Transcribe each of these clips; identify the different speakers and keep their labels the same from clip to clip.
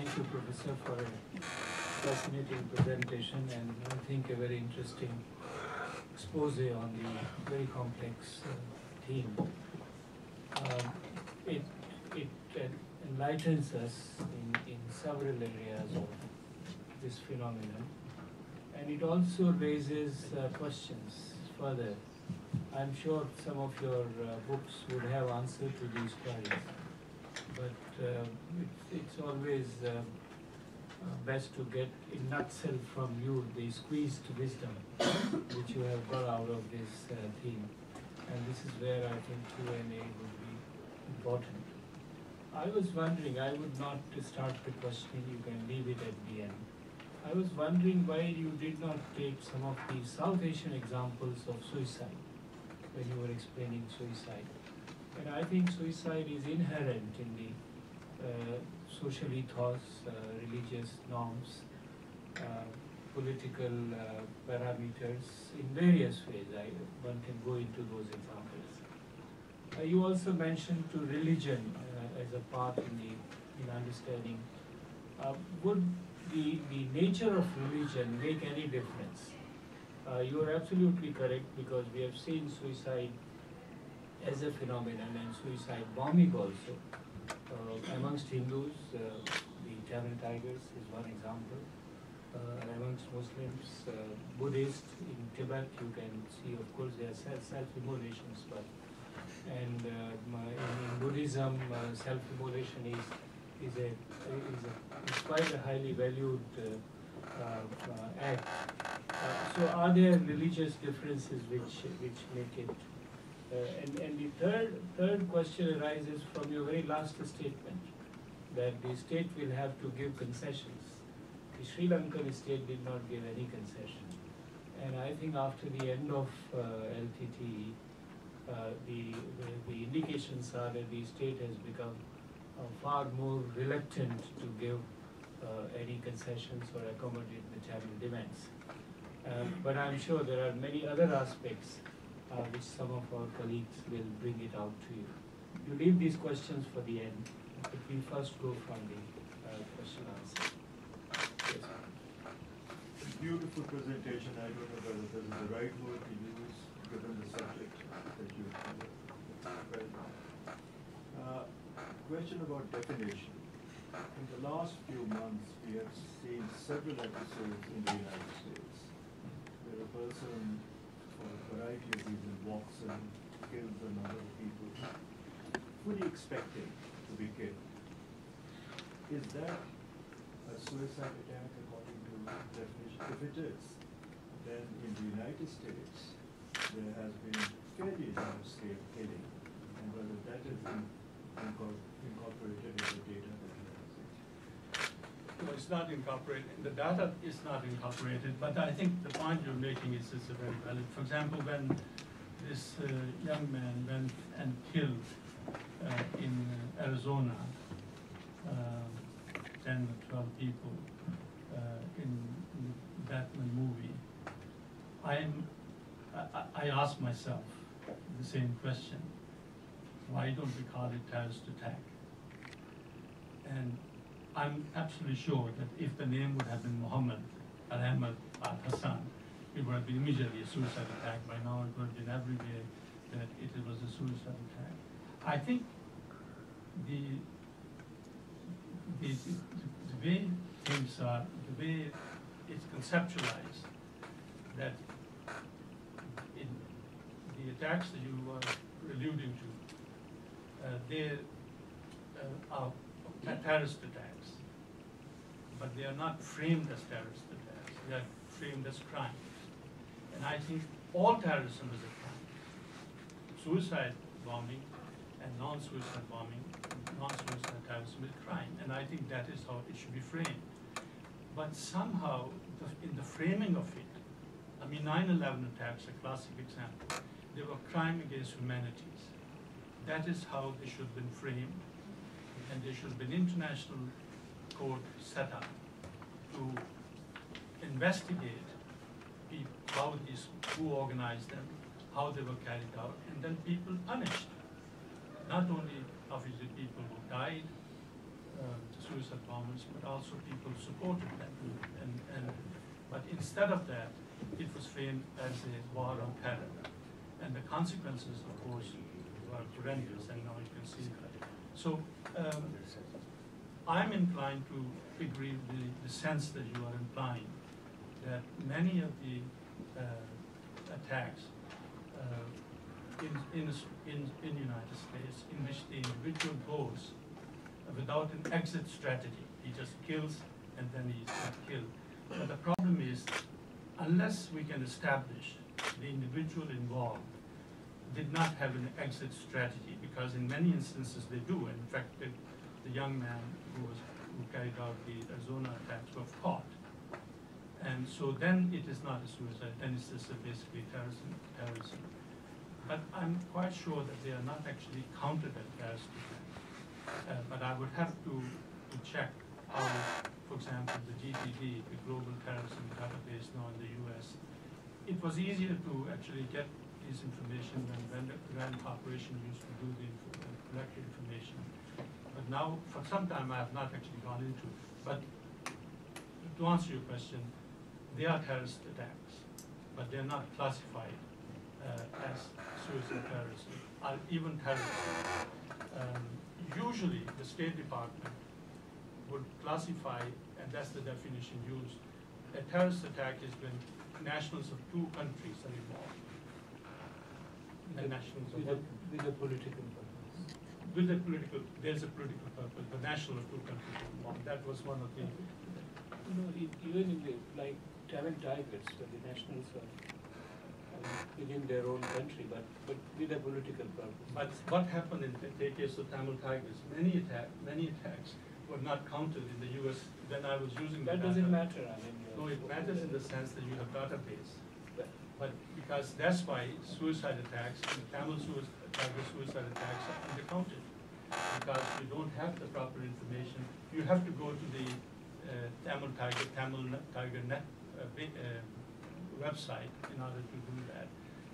Speaker 1: Thank you, Professor, for a fascinating presentation and I think a very interesting expose on the very complex theme. It enlightens us in several areas of this phenomenon, and it also raises questions further. I'm sure some of your books would have answer to these queries, but it's always best to get in nutshell from you the squeezed wisdom which you have got out of this theme, and this is where I think Q&A would be important. I was wondering, I would not start the questioning, you can leave it at the end. I was wondering why you did not take some of the South Asian examples of suicide when you were explaining suicide. And I think suicide is inherent in the social ethos, religious norms, political parameters in various ways. One can go into those examples. You also mentioned to religion as a part in understanding. Would the nature of religion make any difference? You are absolutely correct, because we have seen suicide as a phenomenon and suicide bombing also. Amongst Hindus, the Tamil Tigers is one example. Amongst Muslims, Buddhists in Tibet, you can see, of course, there are self-immolations, but and in Buddhism, self-immolation is quite a highly valued act. So, are there religious differences which make it? And the third question arises from your very last statement, that the state will have to give concessions. The Sri Lankan state did not give any concession, and I think after the end of LTTE, the indications are that the state has become far more reluctant to give any concessions or accommodate the Tamil demands. But I'm sure there are many other aspects which some of our colleagues will bring it out to you. You leave these questions for the end, but we first go from the question answer. Yes.
Speaker 2: Beautiful presentation. I don't know whether this is the right word to use given the subject that you covered. Question about definition. In the last few months, we have seen several episodes in the United States where a person, for a variety of reasons, walks in, kills a number of people, fully expecting to be killed. Is that a suicide attack according to definition? If it is, then in the United States, there has been fairly large-scale killing, and whether that is incorporated in the data that you have seen.
Speaker 3: No, it's not incorporated. The data is not incorporated, but I think the point you're making is very valid. For example, when this young man went and killed in Arizona 10 or 12 people in the Batman movie, I asked myself the same question: why don't we call it terrorist attack? And I'm absolutely sure that if the name would have been Muhammad or Ahmad or Hassan, it would have been immediately a suicide attack. By now it would have been everywhere that it was a suicide attack. I think the way things are, the way it's conceptualized, that in the attacks that you were alluding to, they are terrorist attacks, but they are not framed as terrorist attacks. They are framed as crimes. And I think all terrorism is a crime. Suicide bombing and non-suicide bombing, non-suicide terrorism is a crime. And I think that is how it should be framed. But somehow, in the framing of it, I mean, 9/11 attacks, a classic example, they were crime against humanities. That is how they should have been framed. And there should be an international court set up to investigate how these, who organized them, how they were carried out, and then people punished. Not only obviously people who died, suicide bombers, but also people supported that group. But instead of that, it was framed as a war on terror. And the consequences, of course, were horrendous, and now you can see that. So I'm inclined to agree with the sense that you are implying, that many of the attacks in the United States, in which the individual goes without an exit strategy, he just kills and then he's not killed. But the problem is, unless we can establish the individual involved did not have an exit strategy, because in many instances they do. In fact, the young man who carried out the Arizona attacks was caught. And so then it is not a suicide, then it's just basically terrorism. But I'm quite sure that they are not actually counted as terrorist attacks. But I would have to check how, for example, the GTD, the Global Terrorism Database now in the US, it was easier to actually get this information when the Grand Corporation used to do the collected information. But now, for some time, I have not actually gone into it. But to answer your question, they are terrorist attacks, but they're not classified as suicide terrorism or even terrorism. Usually, the State Department would classify, and that's the definition used, a terrorist attack is when nationals of two countries are involved. And nationals of
Speaker 1: with a political purpose.
Speaker 3: There's a political purpose, the national of two countries are involved. That was one of the...
Speaker 1: Even in the, like Tamil Tigers, where the nationals are within their own country, but with a political purpose.
Speaker 3: But what happened in the case of Tamil Tigers? Many attacks were not counted in the U.S. when I was using
Speaker 1: that.
Speaker 3: The
Speaker 1: doesn't
Speaker 3: data.
Speaker 1: matter. I mean,
Speaker 3: No, it matters in the sense that you have database. But because that's why suicide attacks, Tamil Tiger suicide attacks are undercounted. Because you don't have the proper information. You have to go to the Tamil Tiger net website in order to do that.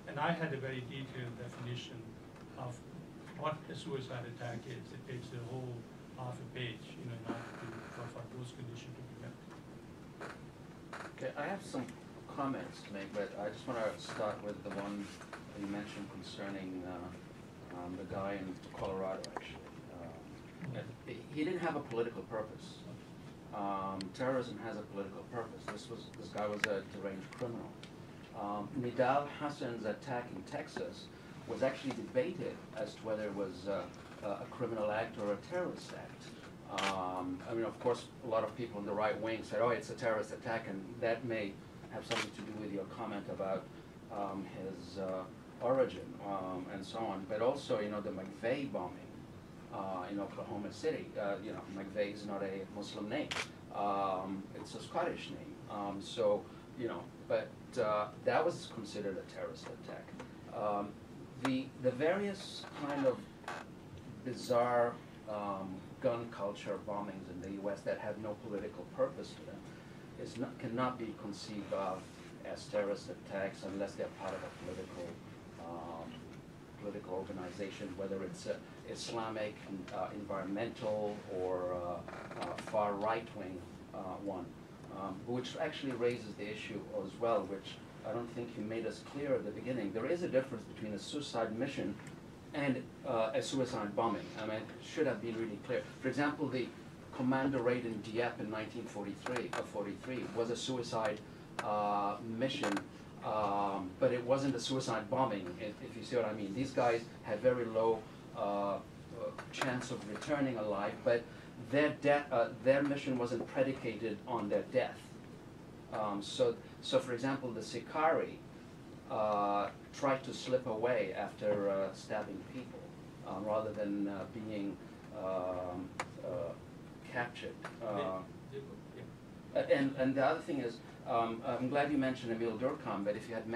Speaker 3: And I had a very detailed definition of what a suicide attack is. It takes a whole half a page, in order for those conditions to be met.
Speaker 4: Okay, I have some comments to make, but I just want to start with the one that you mentioned concerning the guy in Colorado, actually. He didn't have a political purpose. Terrorism has a political purpose. This guy was a deranged criminal. Nidal Hassan's attack in Texas was actually debated as to whether it was a criminal act or a terrorist act. I mean, of course, a lot of people in the right wing said, oh, it's a terrorist attack, and that may have something to do with your comment about his origin and so on. But also, the McVeigh bombing in Oklahoma City. McVeigh is not a Muslim name. It's a Scottish name. But that was considered a terrorist attack. The various kind of bizarre gun culture bombings in the U.S. that have no political purpose to them cannot be conceived of as terrorist attacks unless they're part of a political organization, whether it's Islamic, environmental, or far right-wing one, which actually raises the issue as well, which I don't think you made us clear at the beginning. There is a difference between a suicide mission and a suicide bombing. I mean, it should have been really clear. For example, the Commander raid in Dieppe in 1943 was a suicide mission, but it wasn't a suicide bombing, if you see what I mean. These guys had very low chance of returning alive, but their mission wasn't predicated on their death. So for example, the Sicari tried to slip away after stabbing people rather than being captured. And the other thing is, I'm glad you mentioned Emil Durkheim, but if you had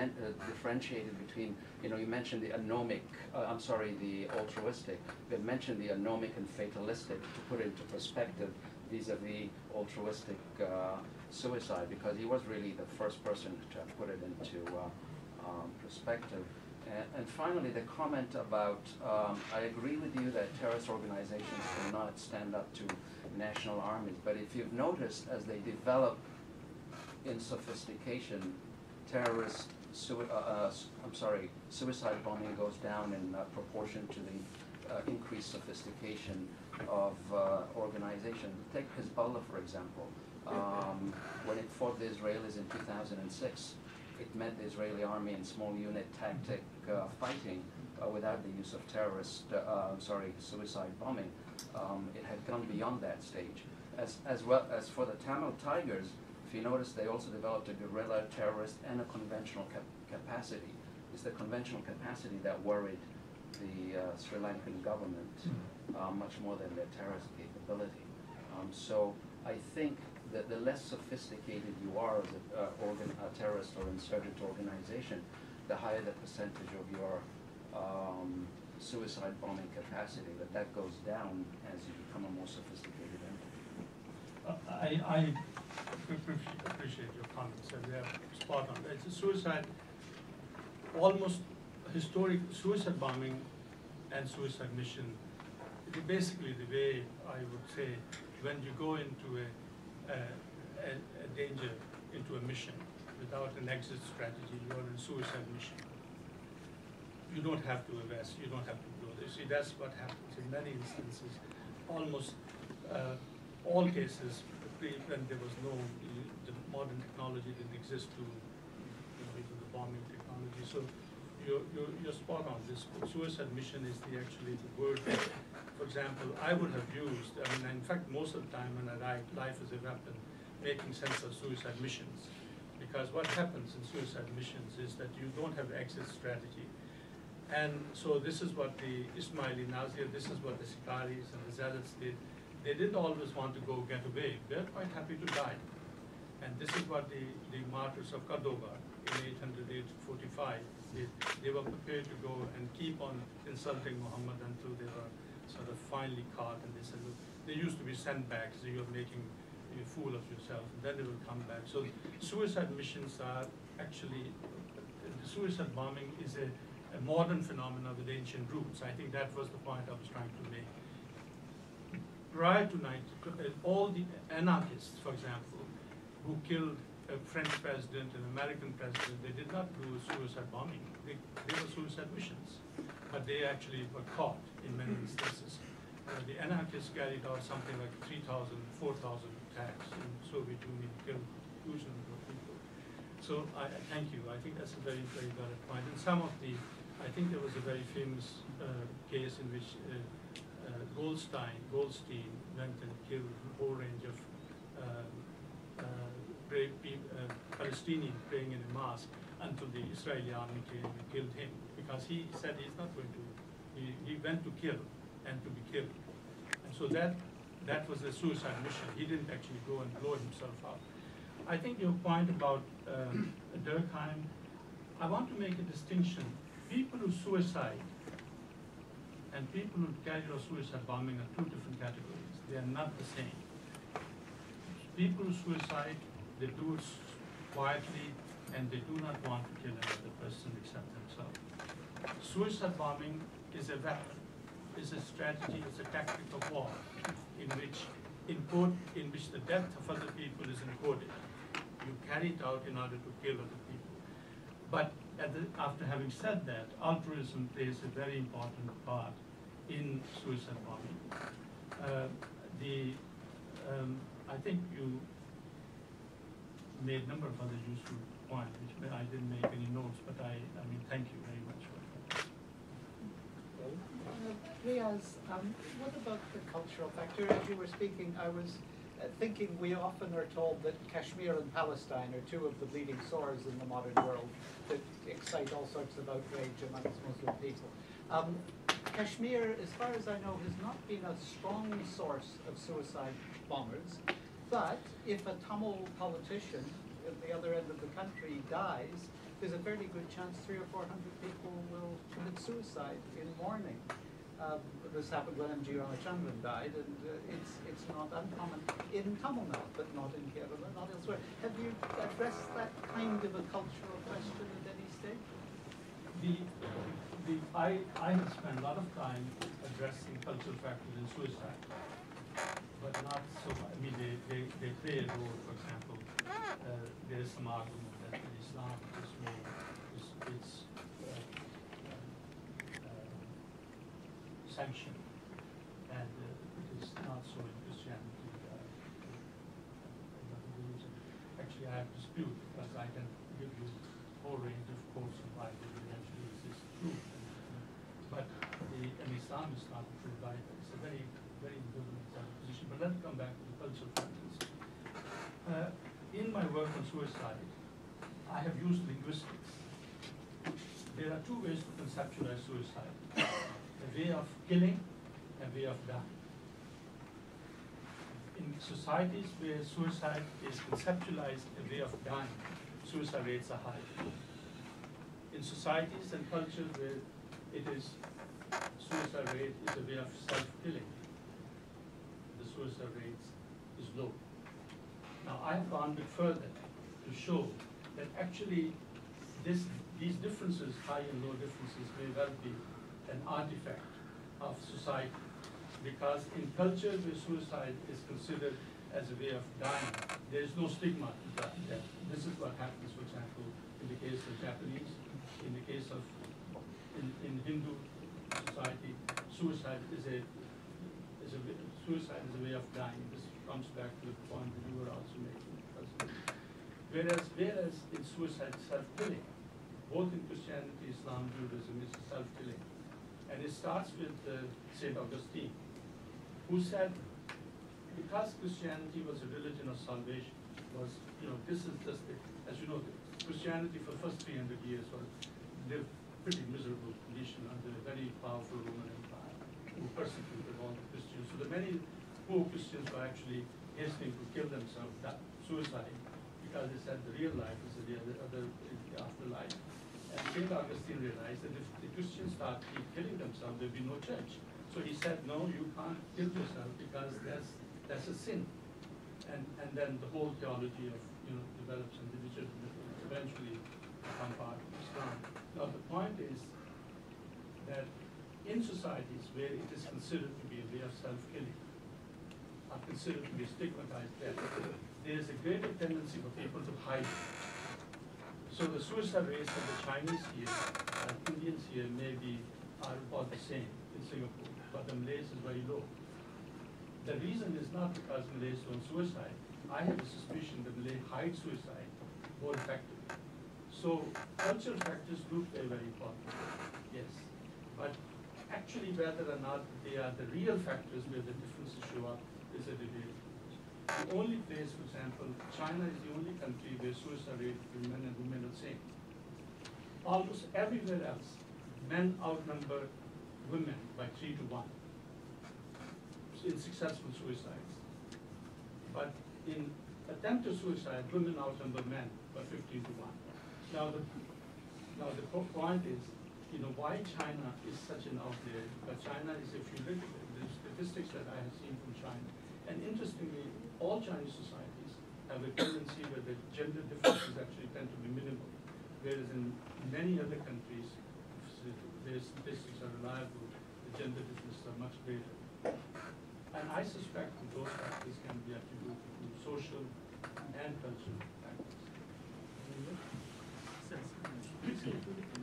Speaker 4: differentiated between, you mentioned the anomic, the altruistic, you had mentioned the anomic and fatalistic to put it into perspective vis-a-vis altruistic suicide, because he was really the first person to put it into perspective. And finally, the comment about, I agree with you that terrorist organizations cannot stand up to national armies. But if you've noticed, as they develop in sophistication, suicide bombing goes down in proportion to the increased sophistication of organization. Take Hezbollah, for example. When it fought the Israelis in 2006, it met the Israeli army in small unit tactic fighting without the use of suicide bombing. It had gone beyond that stage. As well as for the Tamil Tigers, if you notice, they also developed a guerrilla, terrorist, and a conventional capacity. It's the conventional capacity that worried the Sri Lankan government much more than their terrorist capability. So I think that the less sophisticated you are as a terrorist or insurgent organization, the higher the percentage of your suicide bombing capacity, that goes down as you become a more sophisticated entity.
Speaker 3: I appreciate your comments, and they're spot on. It's a suicide, almost historic suicide bombing and suicide mission. Basically, the way I would say, when you go into a danger, into a mission, without an exit strategy, you are in a suicide mission. You don't have to invest, you don't have to go there. See, that's what happens in many instances. Almost all cases, when there was no, the modern technology didn't exist to, even the bombing technology. So you're spot on. This suicide mission is actually the word that, for example, I would have used, in fact, most of the time when I write Life as a Weapon, making sense of suicide missions. Because what happens in suicide missions is that you don't have exit strategy. And so this is what the Ismaili Nazir, this is what the Sikaris and the Zalids did. They didn't always want to go get away. They're quite happy to die. And this is what the martyrs of Cordoba in 845 did. They were prepared to go and keep on insulting Muhammad until they were sort of finally caught. And they said, look, they used to be sent back, so you're making a fool of yourself. And then they will come back. So suicide missions are actually, the suicide bombing is a modern phenomenon with ancient roots. I think that was the point I was trying to make. Prior to all the anarchists, for example, who killed a French president, an American president, they did not do suicide bombing. They were suicide missions, but they actually were caught in many instances. The anarchists carried out something like 3,000, 4,000 attacks in the Soviet Union, killed huge number of people. So I thank you. I think that's a very, very valid point. And some of the, I think there was a very famous case in which Goldstein went and killed a whole range of Palestinians praying in a mosque until the Israeli army came and killed him, because he said he's not going to, he went to kill and to be killed. And so that was a suicide mission. He didn't actually go and blow himself up. I think your point about Durkheim, I want to make a distinction. People who suicide and people who carry out suicide bombing are two different categories. They are not the same. People who suicide, they do it quietly and they do not want to kill another person except themselves. Suicide bombing is a weapon, is a strategy, is a tactic of war in which the death of other people is encoded. You carry it out in order to kill other people. But after having said that, altruism plays a very important part in suicide bombing. I think you made a number of other useful points, which I didn't make any notes, but I mean, thank you very much for that.
Speaker 5: Riaz, what about the cultural factor? As you were speaking, I was thinking we often are told that Kashmir and Palestine are two of the bleeding sores in the modern world that excite all sorts of outrage amongst Muslim people. Kashmir, as far as I know, has not been a strong source of suicide bombers, but if a Tamil politician at the other end of the country dies, there's a fairly good chance 300 or 400 people will commit suicide in mourning. This happened when M.G. Ramachandran died, and it's not uncommon in Tamil Nadu, but not in Kerala, not elsewhere. Have you addressed that kind of a cultural question at any stage?
Speaker 3: I have spent a lot of time addressing cultural factors in suicide. but not so. I mean, they play a role. For example, there is some argument that in Islam is more sanctioned, and it is not so in Christianity. Actually, I have dispute because I can give you a whole range of quotes of why it actually is true. But an Islam is not true either. It's a very, very ambivalent position. But let's come back to the cultural factors. In my work on suicide, I have used linguistics. There are two ways to conceptualize suicide: a way of killing, a way of dying. In societies where suicide is conceptualized a way of dying, suicide rates are high. In societies and cultures where suicide rate is a way of self-killing, the suicide rate is low. Now, I have gone a bit further to show that actually these differences, high and low differences, may well be an artifact of society. Because in cultures where suicide is considered as a way of dying, there is no stigma to death. This is what happens, for example, in the case of Japanese, in the case of in Hindu society, suicide is a way of dying. This comes back to the point that you were also making. Whereas in suicide, self-killing, both in Christianity, Islam, Judaism, is self-killing, and it starts with Saint Augustine, who said, because Christianity was a religion of salvation, this is just, as you know, Christianity for the first 300 years lived pretty miserable condition under a very powerful Roman Empire, who persecuted all the Christians. So the many poor Christians were actually hastening to kill themselves, suicide, because they said the real life is the afterlife. And St. Augustine realized that if the Christians start killing themselves, there'll be no church. So he said, no, you can't kill yourself because that's a sin. And then the whole theology of develops and eventually become part of Islam. Now the point is that in societies where it is considered to be a way of self-killing, are considered to be stigmatized death, there is a greater tendency for people to hide. So the suicide rates of the Chinese here and Indians here are about the same in Singapore, but the Malays is very low. The reason is not because Malays don't suicide. I have a suspicion that Malay hide suicide more effectively. So cultural factors do play very important, yes. But actually whether or not they are the real factors where the differences show up is a debate. The only place, for example, China is the only country where suicide rate for men and women are the same. Almost everywhere else, men outnumber women by 3 to 1 in successful suicides. But in attempted suicide, women outnumber men by 15 to 1. Now the point is, why China is such an outlier? But China is, if you look at the statistics that I have seen from China, and interestingly, all Chinese societies have a tendency where the gender differences actually tend to be minimal, whereas in many other countries, their statistics are reliable, the gender differences are much greater. And I suspect that those factors can be attributed to social and cultural factors.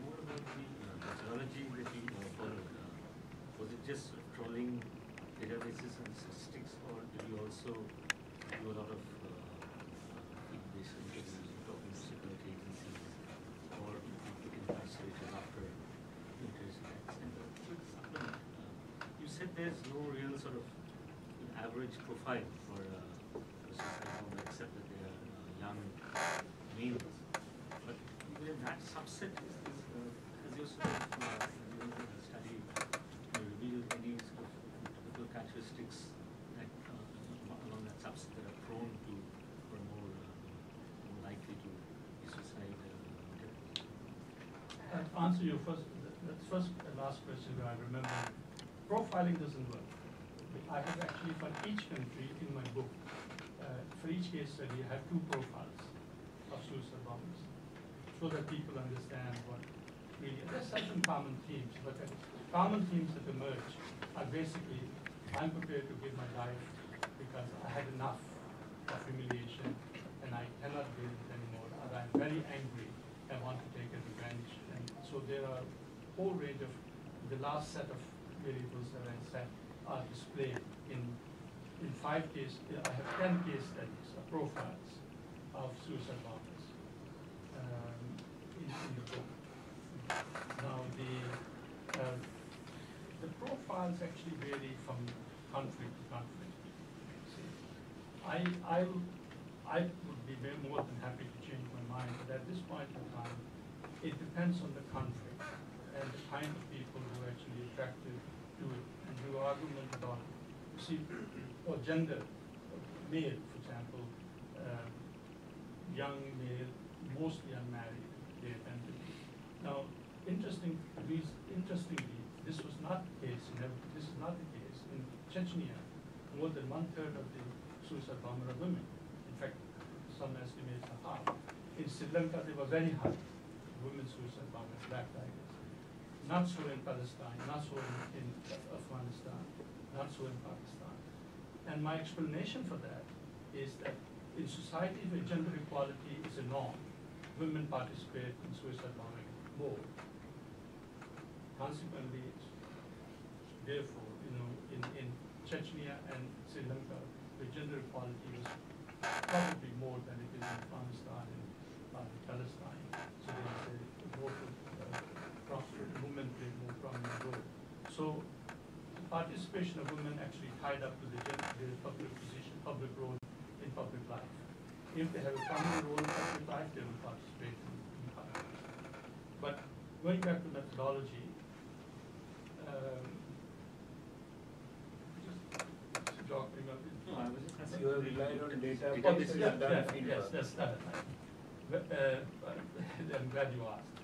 Speaker 6: More about the methodology that you followed. Was it just trolling databases and statistics, or did you also do a lot of field-based interviews, talking to security agencies, or you can isolate after interest attacks? And quick supplement, you said there's no real sort of average profile for a suicide bomber, except that they are young males. But even that subset has your sort of study revealed any sort of typical characteristics that along that subset that are prone to or more likely to be suicide?
Speaker 3: To answer your first and last question, I remember, profiling doesn't work. I have actually, for each country in my book, for each case study, I have 2 profiles of suicide bombers, so that people understand what really, there's certain common themes, but the common themes that emerge are basically, I'm prepared to give my life because I had enough of humiliation and I cannot bear it anymore, and I'm very angry, I want to take a revenge. And so there are a whole range of, the last set of variables that I said are displayed in 5 cases. I have 10 case studies, profiles of suicide bombers in the book. Now the profiles actually vary from country to country. See, I would be very more than happy to change my mind, but at this point in time, it depends on the country and the kind of people who are actually attracted to it. And your argument about, see, or gender, male, for example, young male, mostly unmarried, they tend to be. Now, interestingly, this was not the case. This is not the case in Chechnya. More than 1/3 of the suicide bombers are women. In fact, some estimates are half. In Sri Lanka, they were very high. Women suicide bombers, black tigers. Not so in Palestine, not so in Afghanistan, not so in Pakistan. And my explanation for that is that in societies where gender equality is a norm, women participate in suicide bombing more. Consequently, therefore, in Chechnya and Sri Lanka, where gender equality is probably more than it is in Afghanistan and Palestine. So there is a more women play more prominent role. So participation of women actually tied up to their public position, public role in public life. If they have a prominent role in public life, they will participate in public life. But going back to methodology, just talking about it.
Speaker 6: No, I was just asking.
Speaker 1: You have relied on data.
Speaker 3: Yes, that's that. I'm glad you asked.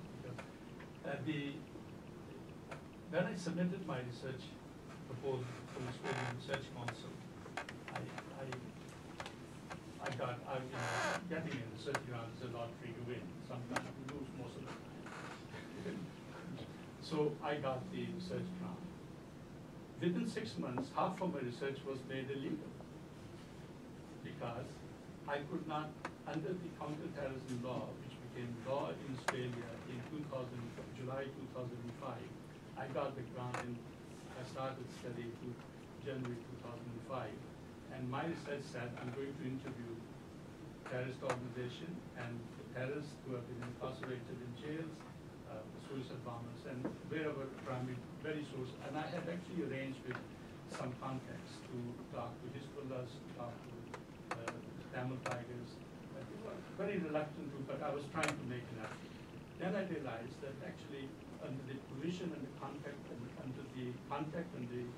Speaker 3: Because, when I submitted my research proposal to the Australian Research Council, getting a research grant is a lottery to win. Sometimes you lose most of the time. So I got the research grant. Within 6 months, half of my research was made illegal because I could not, under the counterterrorism law, which became law in Australia in July 2005, I got the grant and I started study to January 2005. And my research said I'm going to interview terrorist organization and terrorists who have been incarcerated in jails, suicide bombers, and wherever primary, very source. And I had actually arranged with some contacts to talk to Dispossession, to talk to Tamil Tigers. They were very reluctant to, but I was trying to make an effort. Then I realized that actually under the provision and the contact, under the contact and the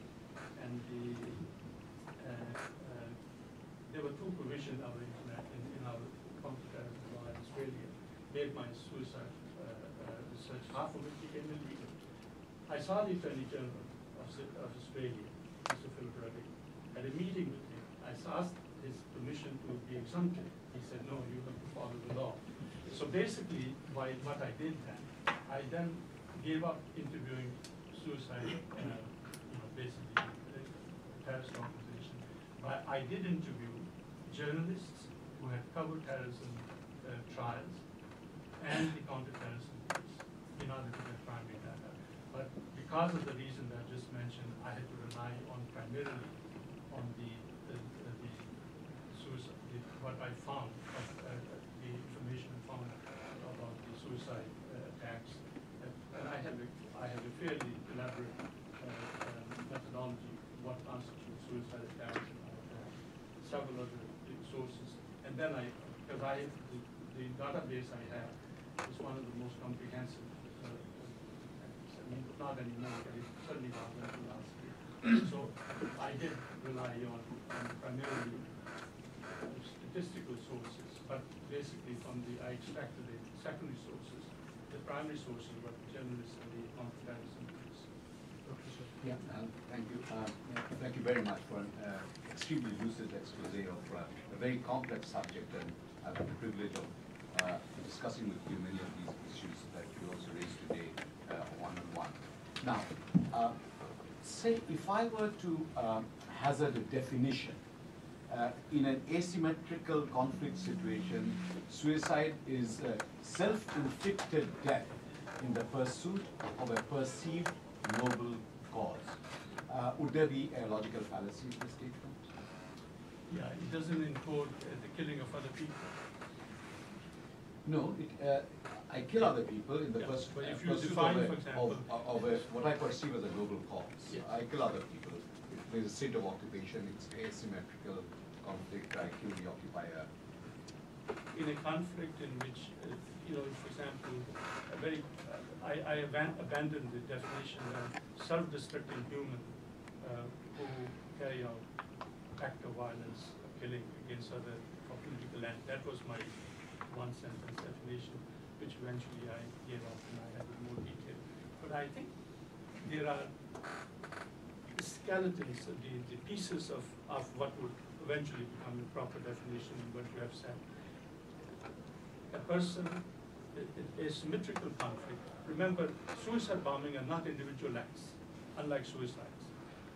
Speaker 3: there were 2 provisions of in our counterterrorism law in Australia, made my suicide research, half of it became illegal. I saw the Attorney General of Australia, Mr. Phil Brady, at a meeting with him. I asked his permission to be exempted. He said, no, you have to follow the law. So basically, what I did then, I then gave up interviewing suicide, basically terrorist organization. But I did interview journalists who had covered terrorism trials and the counterterrorism case in order to get primary data. But because of the reason that I just mentioned, I had to rely on primarily on the suicide, what I found, the information I found about the suicide attacks. And I have a fairly elaborate methodology, what constitutes suicide attacks, and several other sources. And then the database I have is one of the most comprehensive. Not anymore, but it's certainly not going to last year. So I did rely on primarily statistical sources, but basically I extracted the secondary sources. The primary sources were the journalists and the counterterrorism case.
Speaker 7: Yeah, thank you. Thank you very much for an extremely lucid expose of a very complex subject, and I've had the privilege of discussing with you many of these issues that you also raised today one-on-one. Now, say if I were to hazard a definition in an asymmetrical conflict situation, suicide is self-inflicted death in the pursuit of a perceived noble cause. Would there be a logical fallacy in this statement?
Speaker 3: Yeah, it doesn't encode the killing of other people.
Speaker 7: No, I kill other people in the
Speaker 3: Yeah,
Speaker 7: pursuit,
Speaker 3: but if you
Speaker 7: pursuit
Speaker 3: define,
Speaker 7: of,
Speaker 3: for example,
Speaker 7: what I perceive as a noble cause.
Speaker 3: Yes.
Speaker 7: I kill other people. If there's a state of occupation, it's asymmetrical conflict, I kill the occupier.
Speaker 3: in a conflict in which, for example, I abandoned the definition of self-destructing human who carry out act of violence, killing against other for political end. That was my one sentence definition, which eventually I gave up and I added more detail. But I think there are skeletons, the pieces of what would eventually become a proper definition in what you have said. A person, a symmetrical conflict. Remember, suicide bombing are not individual acts, unlike suicides.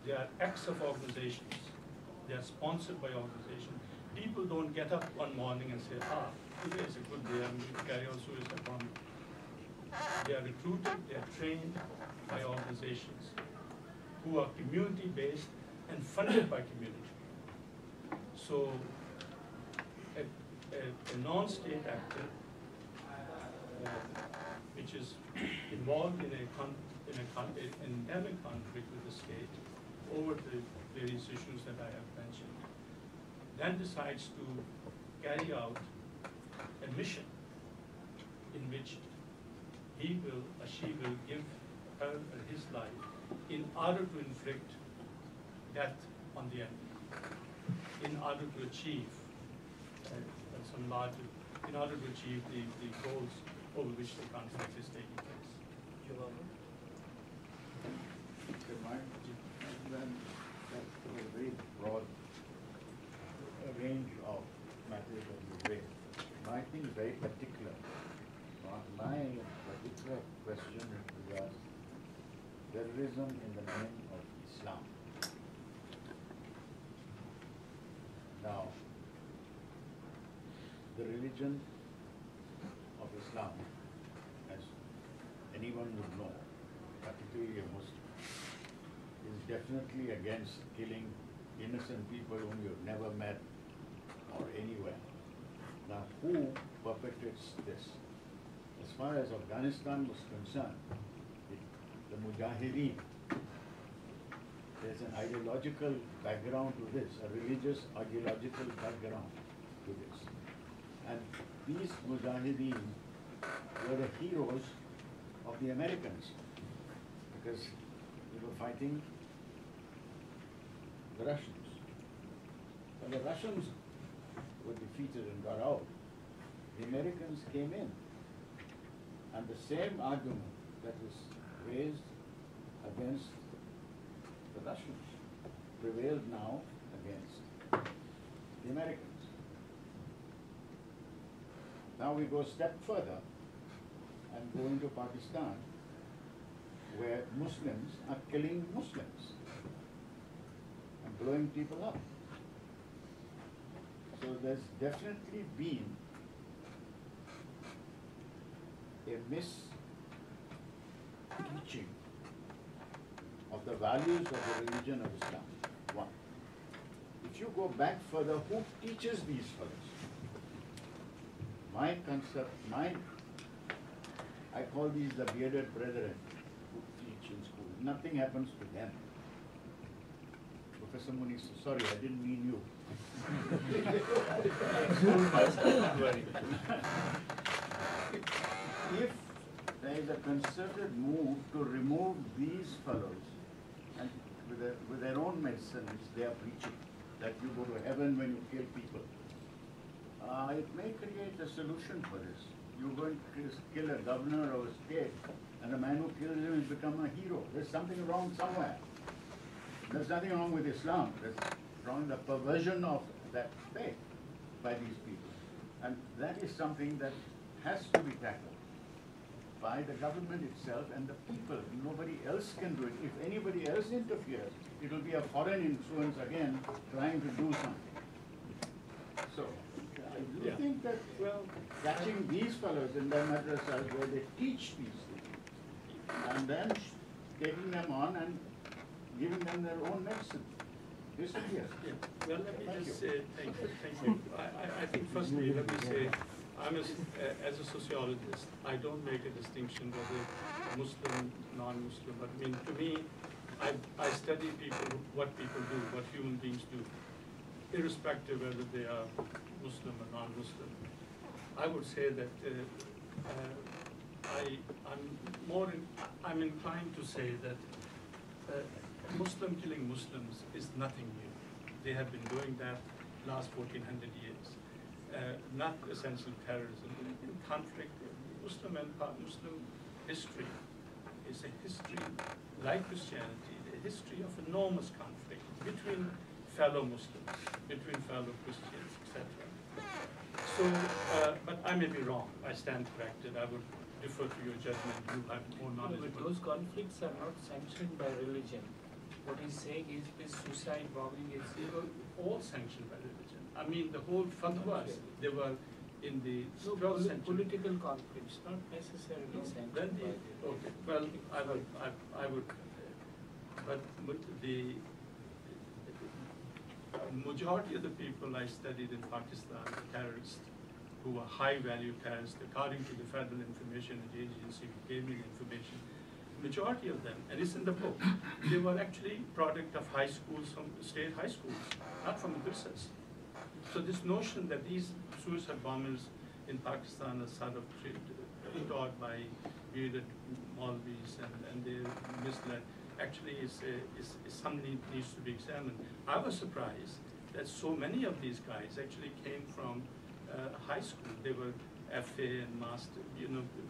Speaker 3: They are acts of organizations. They are sponsored by organizations. People don't get up one morning and say, today is a good day, I'm going to carry on suicide bombing. They are recruited, they are trained by organizations who are community-based and funded by community. So a non-state actor which is involved in an endemic conflict with the state over the various issues that I have mentioned, then decides to carry out a mission in which he will or she will give her or his life in order to inflict death on the enemy, in order to achieve in order to achieve the goals over which the conflict is taking place.
Speaker 8: Then that's a very broad range of matters that you raised. My thing is very particular. My particular question regards terrorism in the name of Islam. Now, the religion of Islam, as anyone would know, particularly a Muslim, is definitely against killing innocent people whom you've never met or anywhere. Now, who perpetrates this? As far as Afghanistan was concerned, the Mujahideen, there's an ideological background to this, a religious ideological background to this. And these Mujahideen were the heroes of the Americans because they were fighting the Russians. When the Russians were defeated and got out, the Americans came in. And the same argument that was raised against the Russians prevailed now against the Americans. Now we go a step further and go into Pakistan, where Muslims are killing Muslims and blowing people up. So there's definitely been a mis-teaching of the values of the religion of Islam. One. If you go back further, who teaches these fellows? My concept, I call these the bearded brethren who teach in school. Nothing happens to them. Professor Muniz, sorry, I didn't mean you. If there is a concerted move to remove these fellows, and with their own medicines, they are preaching that you go to heaven when you kill people. It may create a solution for this. You're going to kill a governor of a state, and the man who kills him has become a hero. There's something wrong somewhere. There's nothing wrong with Islam. There's wrong the perversion of that faith by these people. And that is something that has to be tackled by the government itself and the people. Nobody else can do it. If anybody else interferes, it will be a foreign influence again trying to do something. So, I do
Speaker 3: Yeah.
Speaker 8: think that, well, catching these fellows in their madrasas where they teach these things, and then taking them on and giving them their own medicine. This is yes.
Speaker 3: Yeah. Well, let me
Speaker 8: Thank
Speaker 3: just
Speaker 8: you.
Speaker 3: say, thank you. I think firstly, let me say, as a sociologist, I don't make a distinction whether Muslim, non-Muslim, but I mean, to me, I study people, what people do, what human beings do, irrespective whether they are Muslim or non-Muslim. I would say that I'm inclined to say that Muslim killing Muslims is nothing new. They have been doing that last 1400 years. Not essential terrorism. In conflict, Muslim history is a history, like Christianity, a history of enormous conflict between fellow Muslims, between fellow Christians, etc. So, but I may be wrong. I stand corrected. I would defer to your judgment. You have more knowledge.
Speaker 1: But those conflicts are not sanctioned by religion. What he's saying is this suicide bombing is
Speaker 3: all sanctioned by religion. I mean, the whole fatwas, they were in the 12th century.
Speaker 1: political conflicts, not necessarily sanctioned by religion.
Speaker 3: Okay, well, I would, but the majority of the people I studied in Pakistan, the terrorists, who were high-value terrorists, according to the Federal Information Agency who gave me the information, majority of them, and it's in the book, they were actually product of high schools, from state high schools, not from madrasas. So this notion that these suicide bombers in Pakistan are sort of taught by bearded Maulvis and they're misled, actually is something that needs to be examined. I was surprised that so many of these guys actually came from high school. They were FA and master,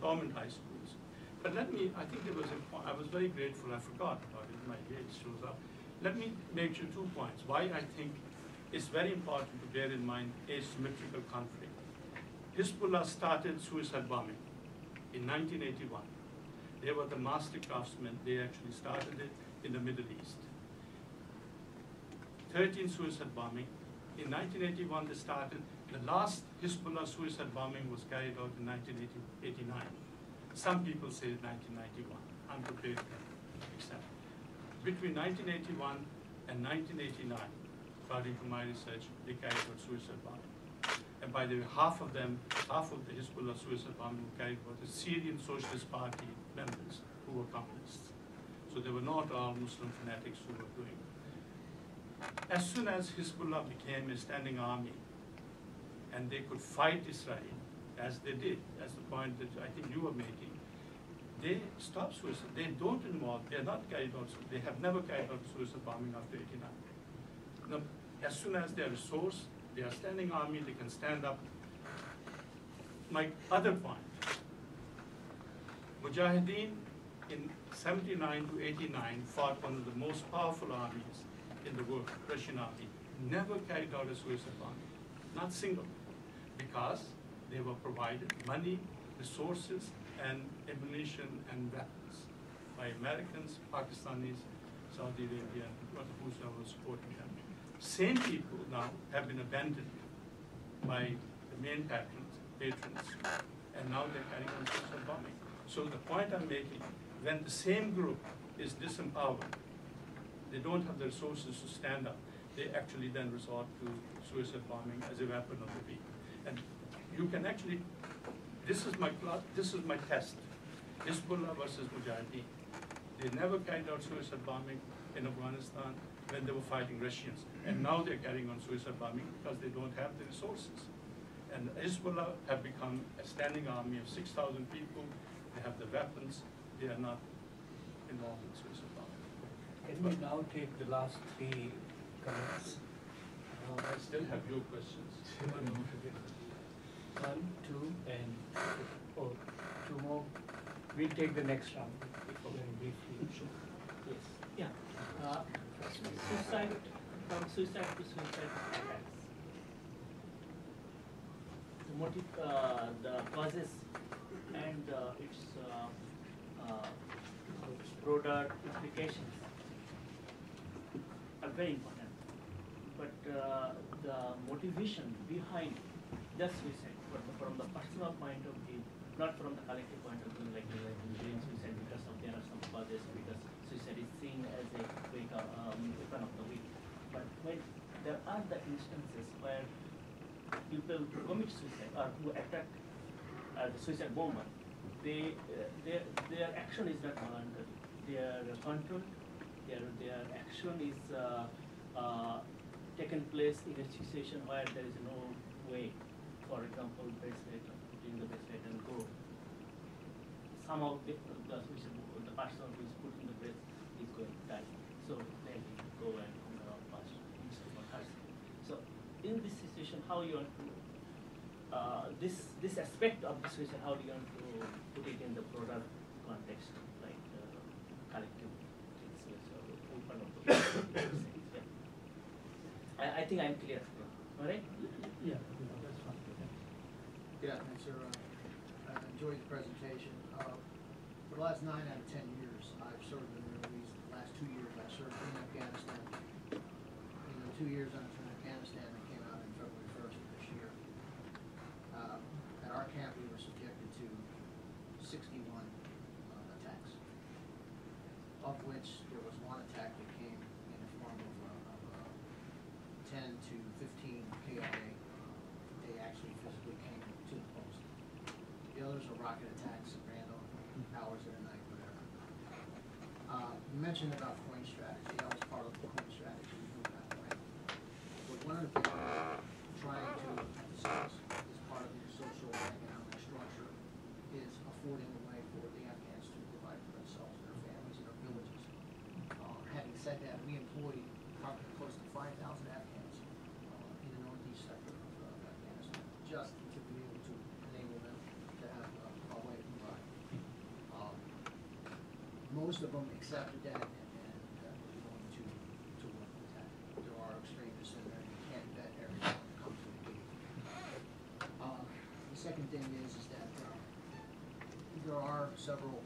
Speaker 3: government high schools. But let me, I think there was a point, I was very grateful, I forgot about it, my age shows up. Let me make you 2 points. Why I think it's very important to bear in mind asymmetrical conflict. Hezbollah started suicide bombing in 1981. They were the master craftsmen. They actually started it in the Middle East. 13 suicide bombing. In 1981 they started. The last Hezbollah suicide bombing was carried out in 1989. Some people say 1991. I'm prepared to accept. Between 1981 and 1989, according to my research, they carried out suicide bombing. And by the way, half of the Hezbollah suicide bombing were carried out the Syrian Socialist Party members who were communists. So they were not all Muslim fanatics who were doing it. As soon as Hezbollah became a standing army and they could fight Israel, as they did, as the point that I think you were making, they stopped suicide. They don't involve, they're not carried out, they have never carried out suicide bombing after 89. Now, as soon as they are resourced, they are standing army, they can stand up. My other point, Mujahideen in 79 to 89 fought one of the most powerful armies in the world, Russian army, never carried out a suicide bombing, not single, because they were provided money, resources, and ammunition and weapons by Americans, Pakistanis, Saudi Arabia, and whoever was supporting them. Same people now have been abandoned by the main patrons, and now they're carrying on suicide bombing. So the point I'm making, when the same group is disempowered, they don't have the resources to stand up, they actually then resort to suicide bombing as a weapon of the weak. And you can actually, this is my test, Hezbollah versus Mujahideen. They never carried out suicide bombing in Afghanistan when they were fighting Russians. And now they're carrying on suicide bombing because they don't have the resources. And Hezbollah have become a standing army of 6,000 people. They have the weapons. They are not involved in suicide bombing.
Speaker 1: Can we now take the last 3 comments?
Speaker 3: I still have your questions.
Speaker 1: 1, 2, and 2 more. We'll take the next round very briefly.
Speaker 9: Yes. Yeah. Suicide, from suicide to suicide attacks. The motive, the causes, and its broader implications are very important. But the motivation behind the suicide from the personal point of view, not from the collective point of view, like doing suicide because of there are some causes, because suicide is seen as a weapon of the weak. But when there are the instances where people who commit suicide or who attack the suicide bomber, their action is not voluntary. They are controlled. Their action is taken place in a situation where there is no way. For example, bracelet, putting the bracelet and go. Somehow the person who is putting the bracelet is going to die. So then he go and pass himself or herself. So in this situation, how you want to this aspect of the suicide, how do you want to put it in the broader context, like collective things, open of the I think I'm clear. All right?
Speaker 1: Yeah, that's fine.
Speaker 10: Yeah, thanks, sir. I enjoyed the presentation. For the last 9 out of 10 years, I've served in the Middle East. The last 2 years, I served in Afghanistan. In the 2 years I was in Afghanistan, I came out on February 1st of this year. At our camp, we were subjected to 61 attacks, of which there was one attack that came in the form of 10 to 15 KIA. They actually physically came to the post. The others are rocket attacks at random hours of the night, whatever. You mentioned about coin strategy. That was part of the coin strategy. We moved that way. But one of the things we're trying to emphasize as part of the social and economic structure is affording a way for the Afghans to provide for themselves, their families, and their villages. Having said that, we employ probably close to 5,000 Afghans in the northeast sector of Afghanistan, just to be able to enable them to have a way to provide. Most of them accepted that and were going to work with that. There are extremists in there. You can't bet everyone that comes to the gate. The second thing is that there are several,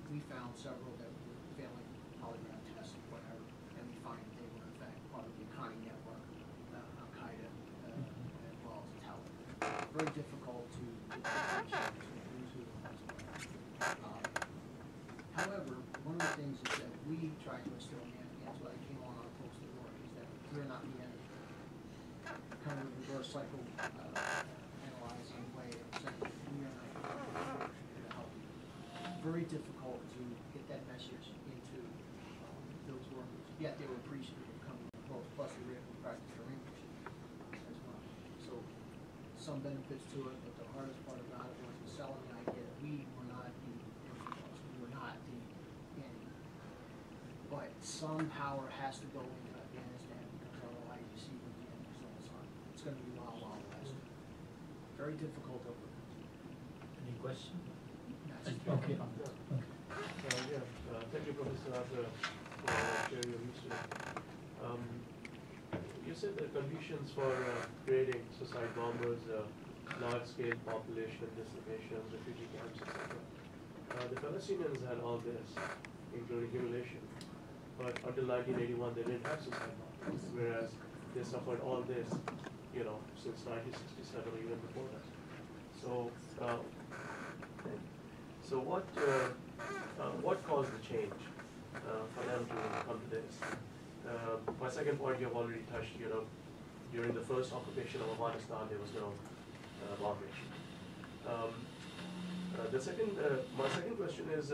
Speaker 10: we found several that were failing polygraph tests or whatever, and we find that they were in fact part of the Khani network, Al-Qaeda, as well as the Taliban. Very difficult to differentiate between who's who and what's what. However, one of the things is that we try to instill in the Afghans while they came on our post of work is that we're not the enemy. Kind of reverse cycle analyzing way of saying we are not here to help you. Very difficult to get that message into those workers. Yet they were appreciative of coming on post. Plus they were able to practice their English as well. So some benefits to it, but the hardest part about it was selling the idea that we were not the infidels, we were not the enemy. But some power has to go into Afghanistan because otherwise you see what the end results are. It's going to be wild, wild west. Very difficult to overcome.
Speaker 1: Any question?
Speaker 11: Okay.
Speaker 12: Thank you, Professor Azra, for sharing your research. You said the conditions for creating suicide bombers, large-scale population dislocation, refugee camps, etc. The Palestinians had all this, including humiliation, but until 1981 they didn't have suicide bombers, whereas they suffered all this, since 1967 or even before that. So what caused the change for them to come to this? My second point you have already touched, during the first occupation of Afghanistan there was no bombing. My second question is,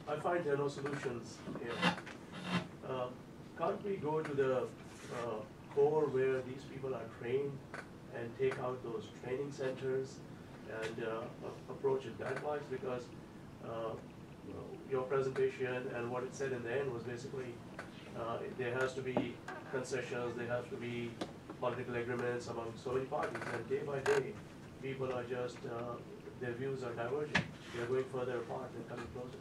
Speaker 12: I find there are no solutions here. Can't we go to the core where these people are trained and take out those training centers and approach it that wise? Because your presentation and what it said in the end was basically there has to be concessions, there have to be political agreements among so many parties, and day by day people are just, their views are diverging. They are going further apart and coming closer.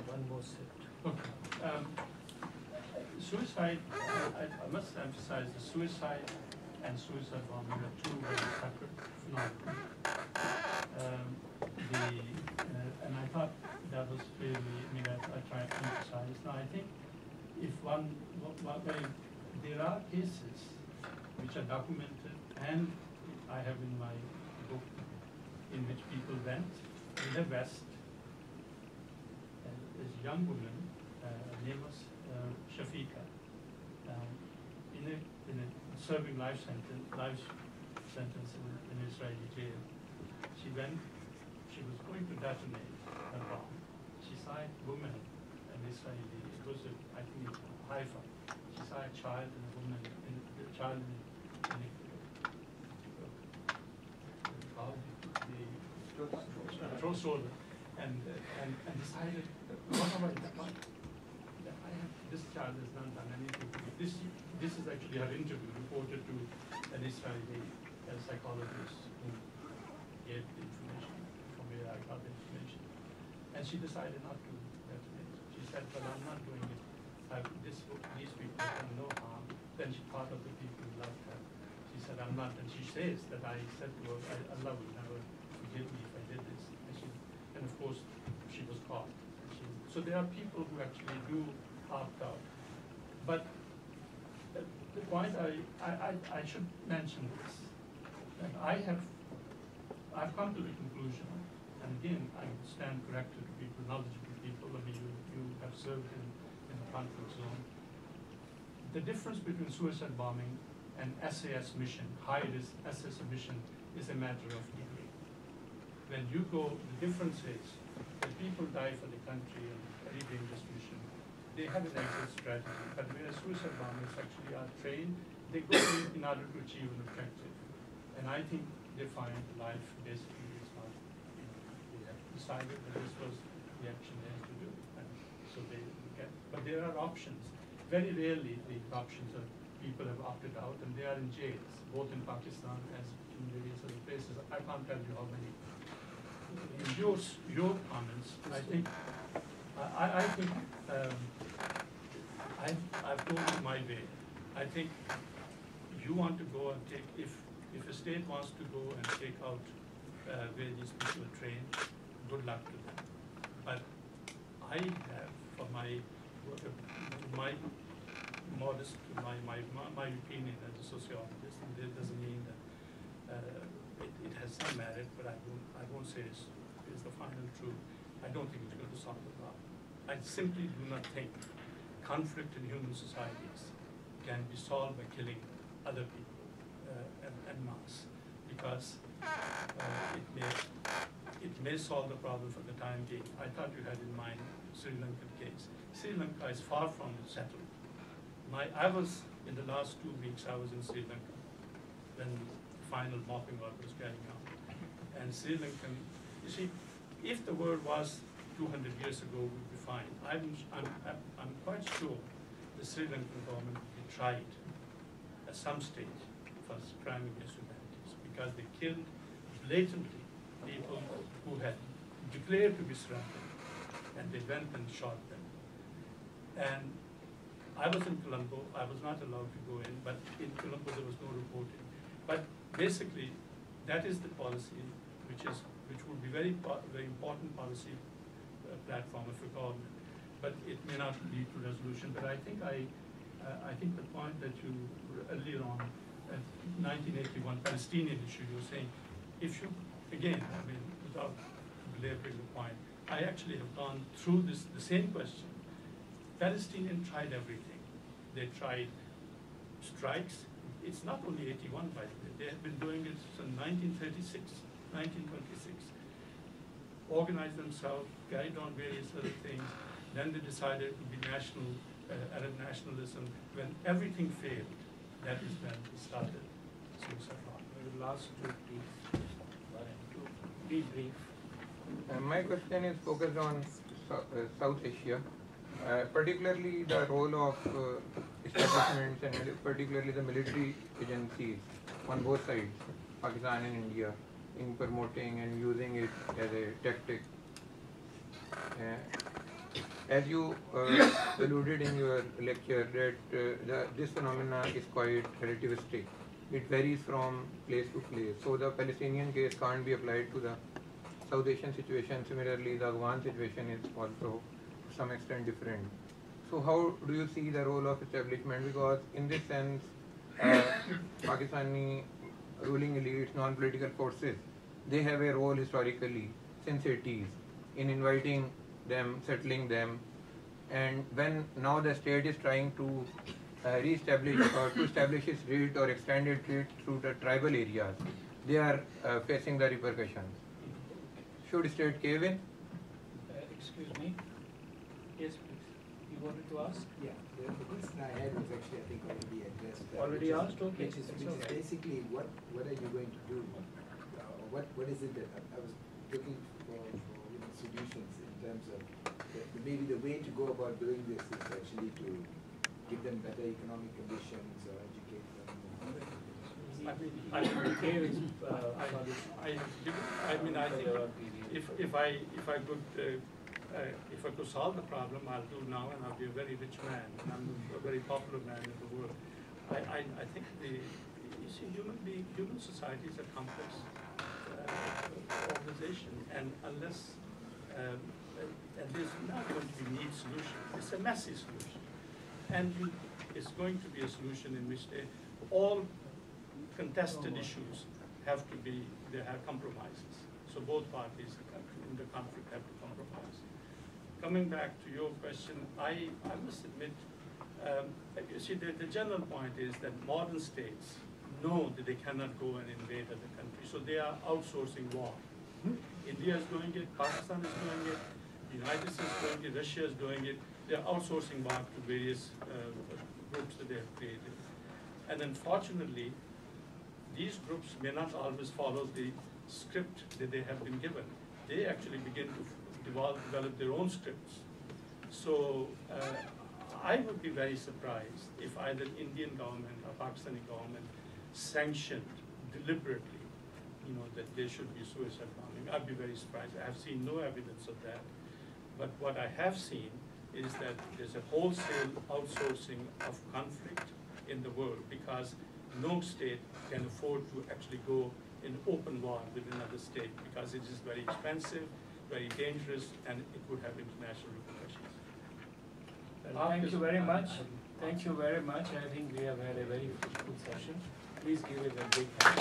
Speaker 1: One more set.
Speaker 3: Okay. Suicide, I must emphasize the suicide and suicide bombing are two very separate phenomena. And I thought that was really, I mean, I tried to emphasize. Now, I think if there are cases which are documented, and I have in my book, in which people went in the West. This young woman, her name was Shafiqa, in a serving life sentence in an Israeli jail. She was going to detonate a bomb. She saw a woman, an Israeli, it was I think Haifa. She saw a child and a woman, throw shoulder, and decided, this child has not done anything. This is actually her interview reported to an Israeli psychologist who gave the information from where I got the information. And she decided not to detonate. She said, well, I'm not doing it. These people have done no harm. Then she thought of the people who loved her. She said, I'm not. And she says that I said to her, Allah will never forgive me if I did this. And of course, she was caught. So there are people who actually do opt out. But the point I should mention this, that I've come to the conclusion, and again, I stand corrected to people, knowledgeable people. I mean, you have served in the conflict zone. The difference between suicide bombing and SAS mission, high-risk SAS mission, is a matter of degree. When you go, the difference is that people die for the country and very dangerous mission. They have an exit strategy, but whereas suicide bombers actually are trained, they go in order to achieve an objective. And I think they find life basically is not, they have decided that this was the action they had to do. And so they get, but there are options. Very rarely the options are people have opted out and they are in jails, both in Pakistan as in various other places. I can't tell you how many. In your comments, I think I've told you my way. I think you want to go and take, if a state wants to go and take out where these people are trained, good luck to them. But I have, for my modest, my opinion as a sociologist, and it doesn't mean that it has some merit, but I won't say it's the final truth. I don't think it's going to solve the problem. I simply do not think conflict in human societies can be solved by killing other people en masse, because it may solve the problem for the time being. I thought you had in mind Sri Lankan case. Sri Lanka is far from settled. I was, in the last 2 weeks, I was in Sri Lanka when the final mopping work was carrying out. And Sri Lankan, you see, if the world was 200 years ago, we'd be fine. I'm quite sure the Sri Lankan government tried at some stage for crime against humanities, because they killed blatantly people who had declared to be surrendered, and they went and shot them. And I was in Colombo. I was not allowed to go in, but in Colombo there was no reporting. But basically, that is the policy which would be very important policy platform of a government. But it may not lead to resolution. But I think the point that you earlier on, 1981 Palestinian issue, you were saying, if you again, I mean, without belaboring the point, I actually have gone through the same question. Palestinians tried everything. They tried strikes. It's not only 81, by the way. They have been doing it since 1936, 1926. Organized themselves, carried on various other things. Then they decided to be national, Arab nationalism. When everything failed, that is when they started suicide bombing.
Speaker 1: The last two, please. To be brief.
Speaker 11: My question is focused on South Asia, particularly the role of establishments and particularly the military agencies on both sides, Pakistan and India, in promoting and using it as a tactic. As you alluded in your lecture, that this phenomena is quite relativistic. It varies from place to place. So the Palestinian case can't be applied to the South Asian situation, similarly the Afghan situation is also to some extent different. So how do you see the role of establishment? Because in this sense, Pakistani ruling elites, non-political forces, they have a role historically since 80s in inviting them, settling them, and when now the state is trying to re-establish or to establish its reach or extend its reach through the tribal areas, they are facing the repercussions. Should state cave in?
Speaker 1: Excuse me? Yes, please. You wanted to ask?
Speaker 13: Yeah, the question I had was actually, I think, already addressed.
Speaker 1: Already asked? Okay.
Speaker 13: Which is basically, what are you going to do? What is it that I was looking for solutions in terms of maybe the way to go about doing this is actually to give them better economic conditions or educate them.
Speaker 3: I think if I could solve the problem, I'll do now, and I'll be a very rich man, and I'm a very popular man in the world. I think you see, human society is a complex organization, and unless and there's not going to be neat solution. It's a messy solution, and it's going to be a solution in which all contested issues have to be, they have compromises. So both parties in the conflict have to compromise. Coming back to your question, I must admit, you see, the general point is that modern states know that they cannot go and invade other countries, so they are outsourcing war. India is doing it, Pakistan is doing it, the United States is doing it, Russia is doing it. They are outsourcing war to various groups that they have created. And unfortunately, these groups may not always follow the script that they have been given. They actually begin to develop their own scripts. So I would be very surprised if either Indian government or Pakistani government sanctioned deliberately, that there should be suicide bombing. I'd be very surprised. I have seen no evidence of that. But what I have seen is that there's a wholesale outsourcing of conflict in the world, because no state can afford to actually go in open war with another state, because it is very expensive, very dangerous, and it would have international repercussions.
Speaker 1: Thank you very much. Thank you very much. I think we have had a very fruitful session. Please give it a big hand.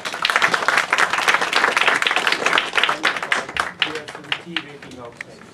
Speaker 1: And we have some tea waiting outside.